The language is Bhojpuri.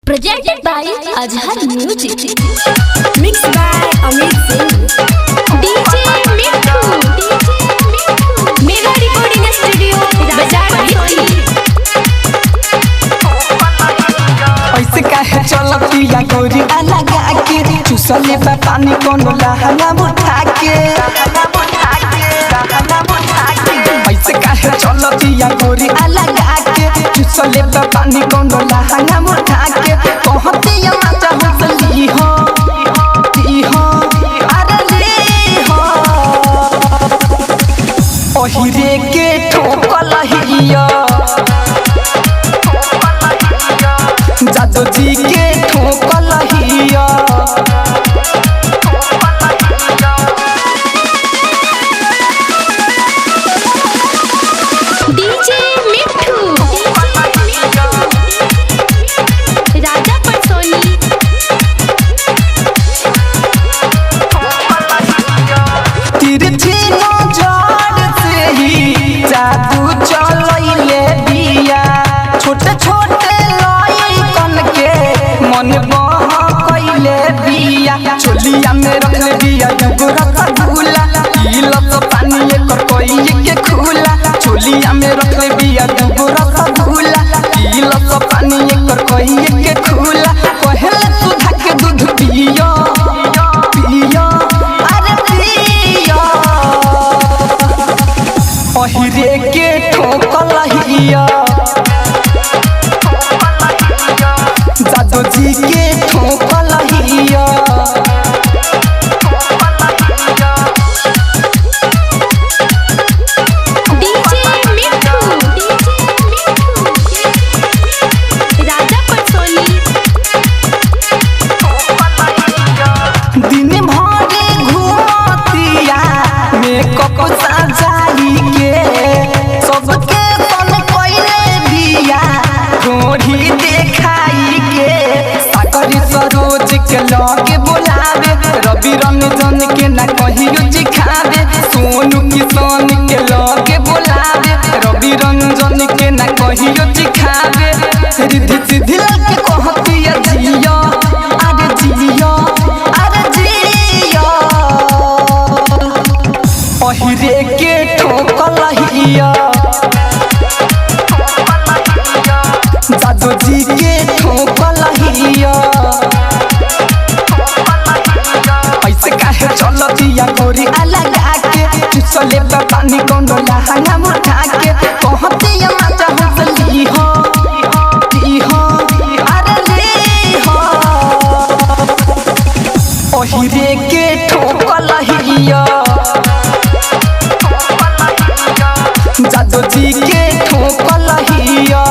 Presented by Azhar Music. Mixed by Amit Singh. DJ Mithu. Mega Recording Studio, Bazaar Bhitti. ऐसे काहे चलतिया गोरी लगा के चुसले पे पानी कोनो लहंगा उठा के ऐसे काहे चलतिया गोरी लगा के चुसले पे पानी कोनो लहंगा उठा के कहती है मजा हंसली हो अरे ली हो ओहिरे के ठोकल हिया जादू जी के ठोकल हिया DJ Mithu. Raja Patsoni. तिरछी नजर से ही जादू चलैले बिया छोटे छोटे लइकन के मन बहकैले बिया चोलिया में रखले बिया एगो रसगुल्ला पीलत पानी एकर कोई के खुला चोलिया में रखले बिया एगो रसगुल्ला पीलत पानी एकर कोई के खुला कहले सुधा के दूध पियो अरे पियो ओहिरे के ठोकल हिया जादू जी के ठोकल हिया DJ Mithu. Raja Patsoni. दिन भर घूमतिया मेकअप सजाई के सबके सन कइले बिया घोड़ी देखाई के सागरी सरोज के लगे बुलावे रवि रंजन के ना कहियो चिखावे सोनू किशन के लगे बुलावे रवि रंजन के ना कहियो चिखावे रिद्धि सिद्धि लगे कहतिया जिया अरे जिया ओहिरे के ठोकल हिया जादू जी के ठोकल हिया ऐसे काहे चलतिया गोरी लगा के चुसले पे पानी कोनो लहंगा उठा के कहती है मजा हंसली हो अरे ली हो ओहिरे के ठोकल हिया जादू जी के ठोकल हिया।